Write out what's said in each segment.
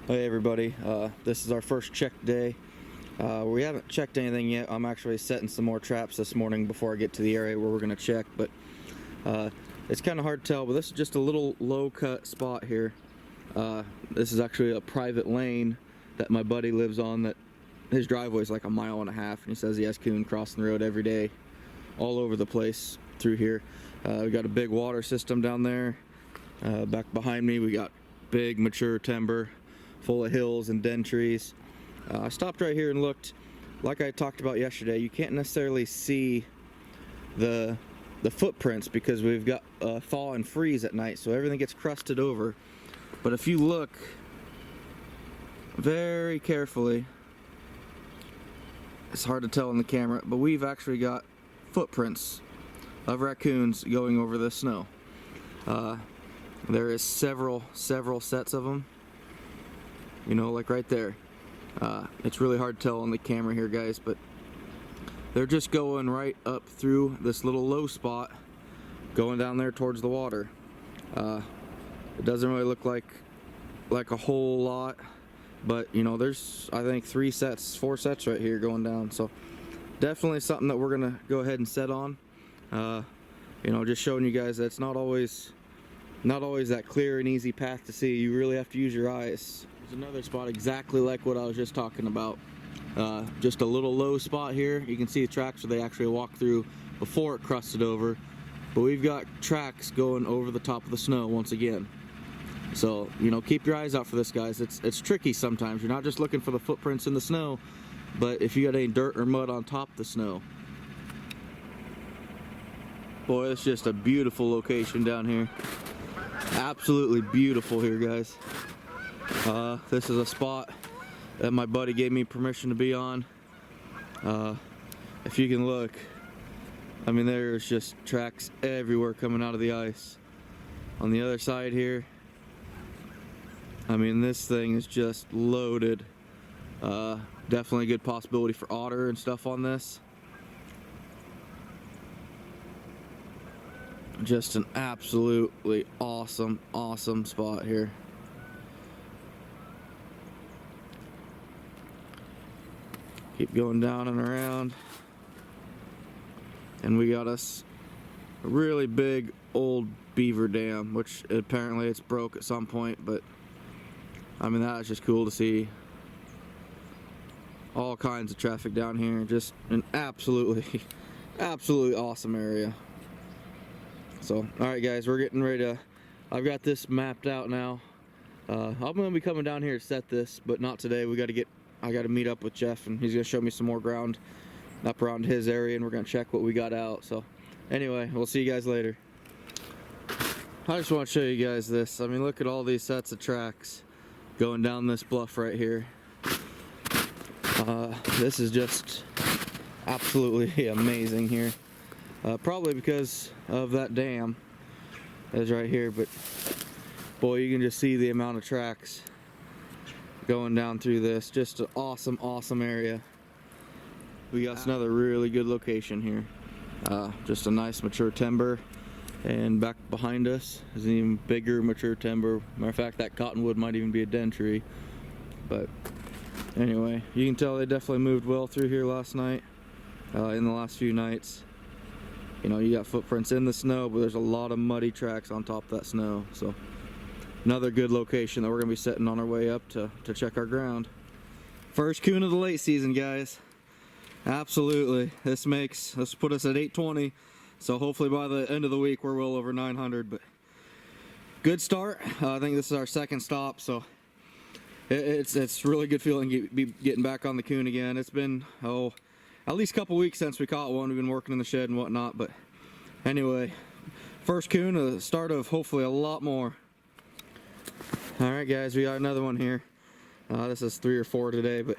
Hey everybody, this is our first check day. We haven't checked anything yet. I'm actually setting some more traps this morning before I get to the area where we're going to check, but it's kind of hard to tell, but this is just a little low cut spot here. This is actually a private lane that my buddy lives on, that his driveway is like 1.5 miles, and he says he has coon crossing the road every day all over the place through here. We got a big water system down there. Back behind me we got big mature timber full of hills and den trees. I stopped right here and looked. Like I talked about yesterday, you can't necessarily see the footprints because we've got thaw and freeze at night, so everything gets crusted over. But if you look very carefully, it's hard to tell in the camera, but we've actually got footprints of raccoons going over the snow. There is several sets of them. You know, like right there. It's really hard to tell on the camera here, guys, but they're just going right up through this little low spot, going down there towards the water. It doesn't really look like a whole lot, but you know, there's I think 4 sets right here going down. So definitely something that we're gonna go ahead and set on. You know, just showing you guys that it's not always that clear and easy path to see. You really have to use your eyes. There's another spot exactly like what I was just talking about. Just a little low spot here. You can see the tracks where they actually walked through before it crusted over. But we've got tracks going over the top of the snow once again. So, you know, keep your eyes out for this, guys. It's tricky sometimes. You're not just looking for the footprints in the snow, but if you got any dirt or mud on top of the snow. Boy, it's just a beautiful location down here. Absolutely beautiful here, guys. This is a spot that my buddy gave me permission to be on. If you can look, I mean, there's just tracks everywhere coming out of the ice. On the other side here, I mean, this thing is just loaded. Definitely a good possibility for otter and stuff on this. Just an absolutely awesome spot here. Keep going down and around, and we got us a really big old beaver dam, which apparently it's broke at some point, but I mean, that's just cool to see. All kinds of traffic down here. Just an absolutely awesome area. So, alright guys, we're getting ready to, I've got this mapped out now. I'm going to be coming down here to set this, but not today. I got to meet up with Jeff, and he's going to show me some more ground up around his area, and we're going to check what we got out. So, anyway, we'll see you guys later. I just want to show you guys this. I mean, look at all these sets of tracks going down this bluff right here. This is just absolutely amazing here. Probably because of that dam that is right here, but boy, you can just see the amount of tracks going down through this. Just an awesome area. We got another really good location here. Just a nice mature timber, and back behind us is an even bigger mature timber. Matter of fact, that cottonwood might even be a den tree. But anyway, you can tell they definitely moved well through here last night, in the last few nights. You know, you got footprints in the snow, but there's a lot of muddy tracks on top of that snow. So another good location that we're gonna be setting on our way up to check our ground. First coon of the late season, guys. Absolutely. This put us at 820. So hopefully by the end of the week we're well over 900. But good start. I think this is our second stop, so it's really good feeling be getting back on the coon again. It's been at least a couple weeks since we caught one. We've been working in the shed and whatnot, but anyway, first coon, the start of hopefully a lot more. All right, guys, we got another one here. This is 3 or 4 today, but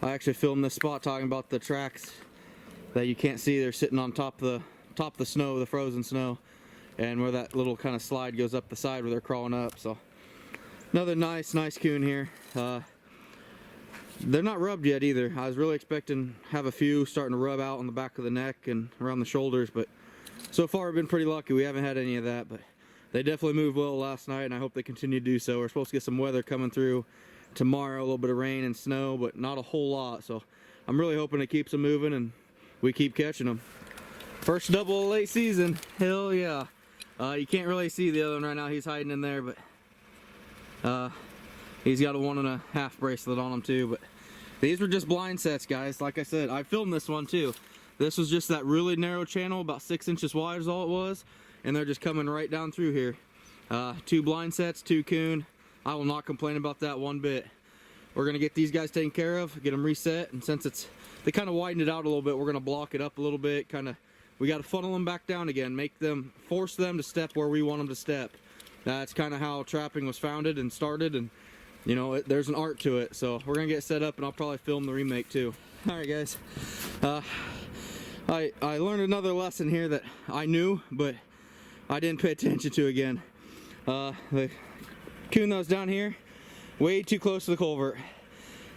I actually filmed this spot talking about the tracks that you can't see. They're sitting on top of the snow, the frozen snow, and where that little kind of slide goes up the side where they're crawling up. So another nice coon here. They're not rubbed yet either. I was really expecting to have a few starting to rub out on the back of the neck and around the shoulders, but so far we've been pretty lucky. We haven't had any of that, but they definitely moved well last night, and I hope they continue to do so. We're supposed to get some weather coming through tomorrow, a little bit of rain and snow, but not a whole lot. So I'm really hoping it keeps them moving and we keep catching them. First double of late season, hell yeah. You can't really see the other one right now, he's hiding in there, but he's got a 1.5 bracelet on him too. But these were just blind sets, guys. Like I said, I filmed this one too. This was just that really narrow channel, about 6 inches wide is all it was, and they're just coming right down through here. 2 blind sets, 2 coon. I will not complain about that one bit. We're gonna get these guys taken care of, get them reset, and since they kind of widened it out a little bit, we're gonna block it up a little bit. We got to funnel them back down again, force them to step where we want them to step. That's kind of how trapping was founded and started, and you know, there's an art to it. So we're gonna get set up, and I'll probably film the remake too. All right, guys. I learned another lesson here that I knew, but I didn't pay attention to again. The coon that was down here, way too close to the culvert.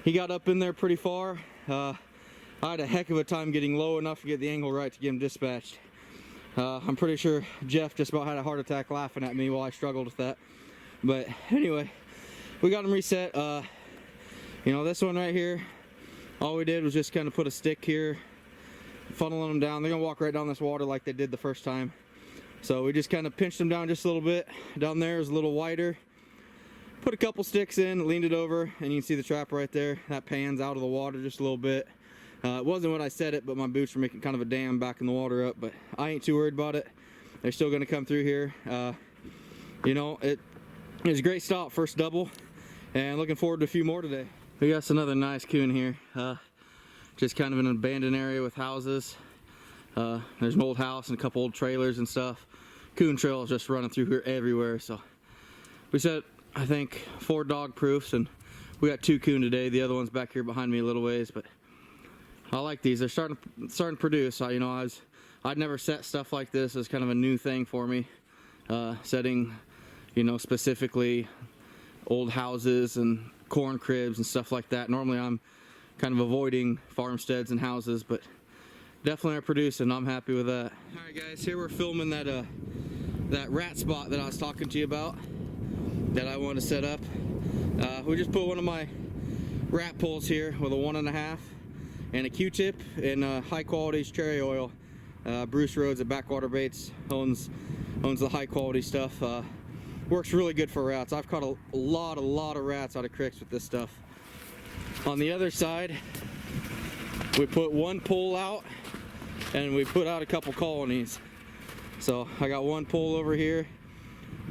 He got up in there pretty far. I had a heck of a time getting low enough to get the angle right to get him dispatched. I'm pretty sure Jeff just about had a heart attack laughing at me while I struggled with that. But anyway, we got him reset. You know, this one right here, all we did was just kind of put a stick here, funneling them down. They're gonna walk right down this water like they did the first time. So we just kind of pinched them down just a little bit. Down there is a little wider. Put a couple sticks in, leaned it over, and you can see the trap right there. That pans out of the water just a little bit. It wasn't what I said it, but my boots were making kind of a dam backing the water up, but I ain't too worried about it. They're still gonna come through here. You know, it was a great stop, first double, and looking forward to a few more today. We got another nice coon here. Just kind of in an abandoned area with houses. There's an old house and a couple old trailers and stuff. Coon trails just running through here everywhere. So we set, I think, 4 dog proofs, and we got 2 coon today. The other one's back here behind me a little ways, but I like these. They're starting to produce. You know, I'd never set stuff like this. It's kind of a new thing for me. Setting, you know, specifically old houses and corn cribs and stuff like that. Normally I'm kind of avoiding farmsteads and houses, but definitely are producing. I'm happy with that. All right, guys, here we're filming that rat spot that I was talking to you about, that I wanted to set up. We just put one of my rat poles here with a 1.5 and a Q-tip and high quality cherry oil. Bruce Rhodes at Backwater Baits owns the high quality stuff. Works really good for rats. I've caught a lot of rats out of creeks with this stuff. On the other side, we put 1 pole out and we put out a couple colonies. So I got 1 pole over here,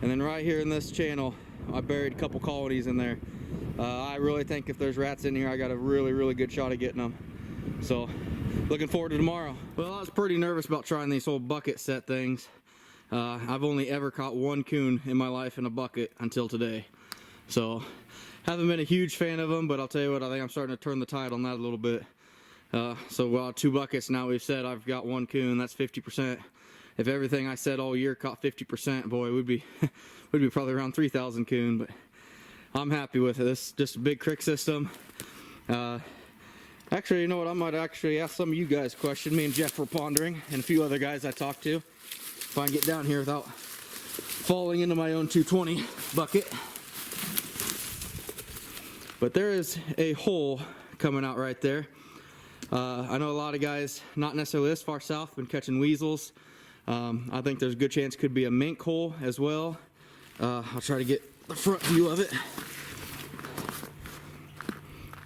and then right here in this channel I buried a couple colonies in there. I really think if there's rats in here, I got a really good shot at getting them. So looking forward to tomorrow. Well, I was pretty nervous about trying these old bucket set things. I've only ever caught 1 coon in my life in a bucket until today. So haven't been a huge fan of them, but I'll tell you what, I think I'm starting to turn the tide on that a little bit. So 2 buckets now we've said, I've got 1 coon. That's 50%. If everything I said all year caught 50%, boy, we'd be probably around 3,000 coon. But I'm happy with it. This is just a big creek system. Actually, you know what? I might actually ask some of you guys a question. Me and Jeff were pondering, and a few other guys I talked to, if I can get down here without falling into my own 220 bucket. But there is a hole coming out right there. I know a lot of guys, not necessarily this far south, been catching weasels. I think there's a good chance it could be a mink hole as well. I'll try to get the front view of it.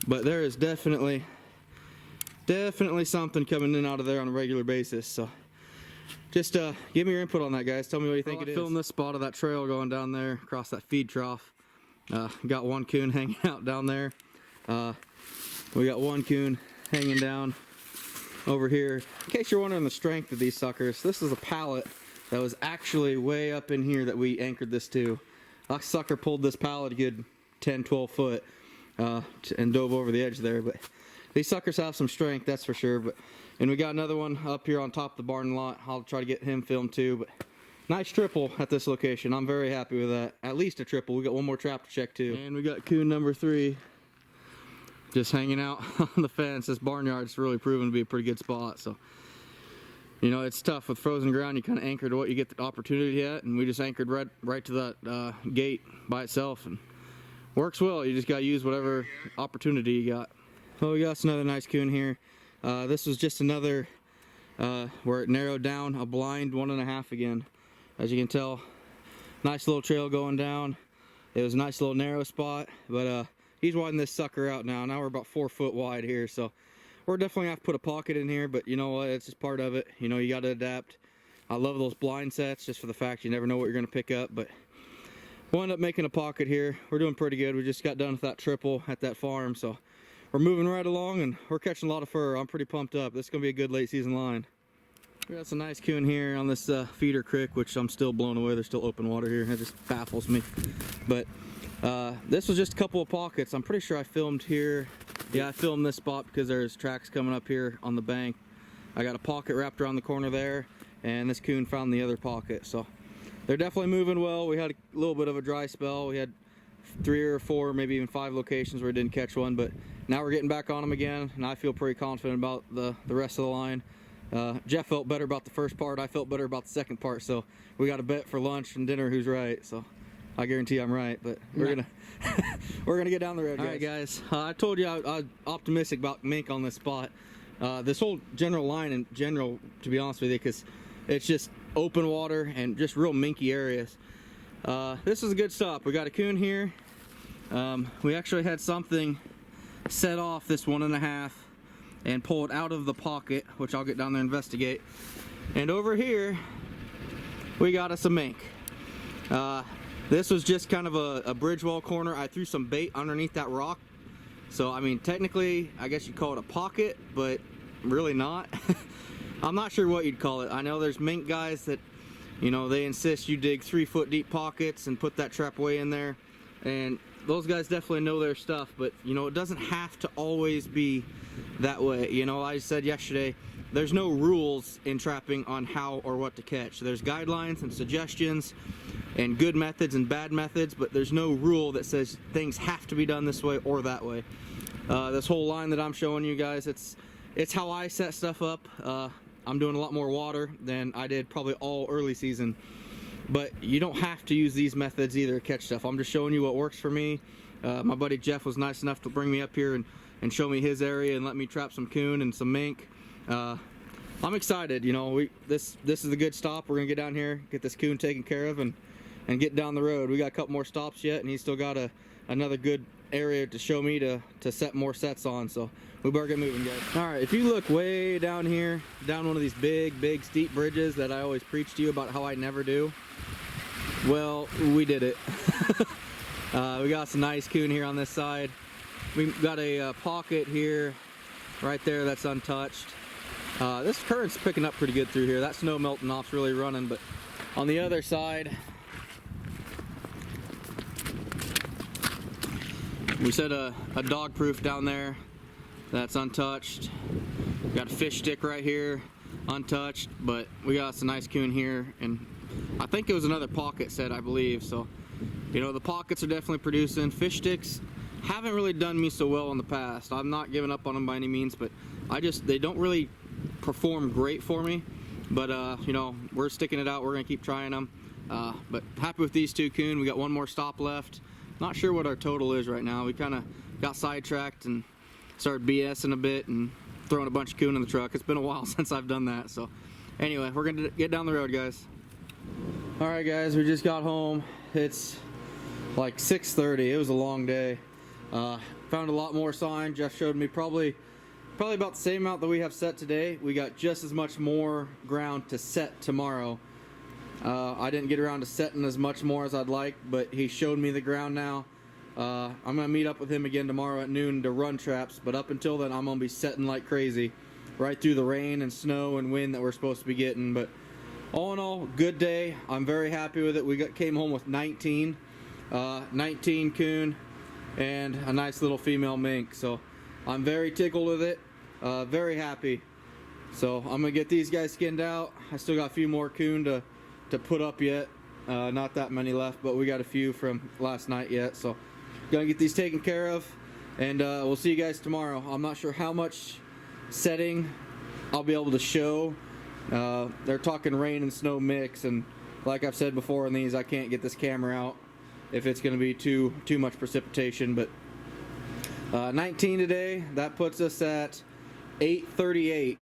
But there is definitely something coming in out of there on a regular basis. So just give me your input on that, guys. Tell me what you think it is. I filmed this spot of that trail going down there across that feed trough. Got 1 coon hanging out down there. We got 1 coon hanging down over here. In case you're wondering the strength of these suckers, this is a pallet that was actually way up in here that we anchored this to. That sucker pulled this pallet a good 10-12 foot and dove over the edge there. But these suckers have some strength, that's for sure. And we got another one up here on top of the barn lot. I'll try to get him filmed too. But nice triple at this location. I'm very happy with that. At least a triple. We got 1 more trap to check too. And we got coon number 3 just hanging out on the fence. This barnyard's really proven to be a pretty good spot. So, you know, it's tough with frozen ground. You kind of anchor to what you get the opportunity at, and we just anchored right to that gate by itself, and Works well. You just got to use whatever opportunity you got. Oh, we got us another nice coon here. This was just another where it narrowed down, a blind 1.5 again. As you can tell, nice little trail going down. It was a nice little narrow spot, but he's widening this sucker out now. Now we're about 4 foot wide here, so we're definitely gonna have to put a pocket in here, but you know what, it's just part of it. You know, you got to adapt. I love those blind sets just for the fact you never know what you're gonna pick up, but we'll end up making a pocket here. We're doing pretty good. We just got done with that triple at that farm, so we're moving right along and we're catching a lot of fur. I'm pretty pumped up. This is gonna be a good late season line. We got some nice coon here on this feeder creek, which I'm still blown away. There's still open water here. It just baffles me. But this was just a couple of pockets. I'm pretty sure I filmed here. Yeah, I filmed this spot because there's tracks coming up here on the bank. I got a pocket wrapped around the corner there, and this coon found the other pocket. So they're definitely moving well. We had a little bit of a dry spell. We had 3 or 4, maybe even 5 locations where we didn't catch one, but now we're getting back on them again, and I feel pretty confident about the rest of the line. Jeff felt better about the first part. I felt better about the second part, so we got a bet for lunch and dinner who's right. So I guarantee I'm right, but we're gonna we're gonna get down the road, guys. All right, guys. I told you I'm optimistic about Mink on this spot. This whole general line in general, to be honest with you, because it's just open water and just real minky areas. This is a good stop. We got a coon here. We actually had something set off this 1.5 and pull it out of the pocket, which I'll get down there and investigate. And over here, we got us a mink. This was just kind of a bridge wall corner. I threw some bait underneath that rock. So, I mean, technically, I guess you'd call it a pocket, but really not. I'm not sure what you'd call it. I know there's mink guys that, you know, they insist you dig 3 foot deep pockets and put that trap way in there. And those guys definitely know their stuff, but you know, it doesn't have to always be that way. You know, I said yesterday, there's no rules in trapping on how or what to catch. There's guidelines and suggestions and good methods and bad methods, but there's no rule that says things have to be done this way or that way. This whole line that I'm showing you guys, it's how I set stuff up. I'm doing a lot more water than I did probably all early season. But you don't have to use these methods either to catch stuff. I'm just showing you what works for me. My buddy Jeff was nice enough to bring me up here and show me his area and let me trap some coon and some mink. I'm excited. You know, this is a good stop. We're gonna get down here, get this coon taken care of, and get down the road. We got a couple more stops yet, and he's still got another good area to show me to set more sets on. So we better get moving, guys. All right, if you look way down here, down one of these big steep bridges that I always preach to you about how I never do, well, we did it. We got some nice coon here on this side. We've got a pocket here, right there, that's untouched. This current's picking up pretty good through here. That snow melting off's really running, but on the other side, we set a dog proof down there that's untouched. Got a fish stick right here, untouched, but we got some nice coon here, and I think it was another pocket set, I believe. So, you know, the pockets are definitely producing. Fish sticks haven't really done me so well in the past. I'm not giving up on them by any means, but they don't really perform great for me. But you know, we're sticking it out. We're gonna keep trying them. But happy with these 2 coon. We got 1 more stop left. Not sure what our total is right now. We kind of got sidetracked and started BSing a bit and throwing a bunch of coon in the truck. It's been a while since I've done that. So anyway, we're gonna get down the road, guys. All right, guys, we just got home. It's like 6:30. It was a long day. Found a lot more sign. Jeff showed me probably about the same amount that we have set today. We got just as much more ground to set tomorrow. I didn't get around to setting as much more as I'd like, but he showed me the ground now. I'm gonna meet up with him again tomorrow at noon to run traps, but up until then I'm gonna be setting like crazy right through the rain and snow and wind that we're supposed to be getting. But all in all, good day. I'm very happy with it. We came home with 19 coon and a nice little female mink, so I'm very tickled with it, very happy. So I'm gonna get these guys skinned out. I still got a few more coon to put up yet. Not that many left, but we got a few from last night yet, so gonna get these taken care of, and we'll see you guys tomorrow. I'm not sure how much setting I'll be able to show. They're talking rain and snow mix, and like I've said before in these, I can't get this camera out if it's going to be too much precipitation. But 19 today, that puts us at 838.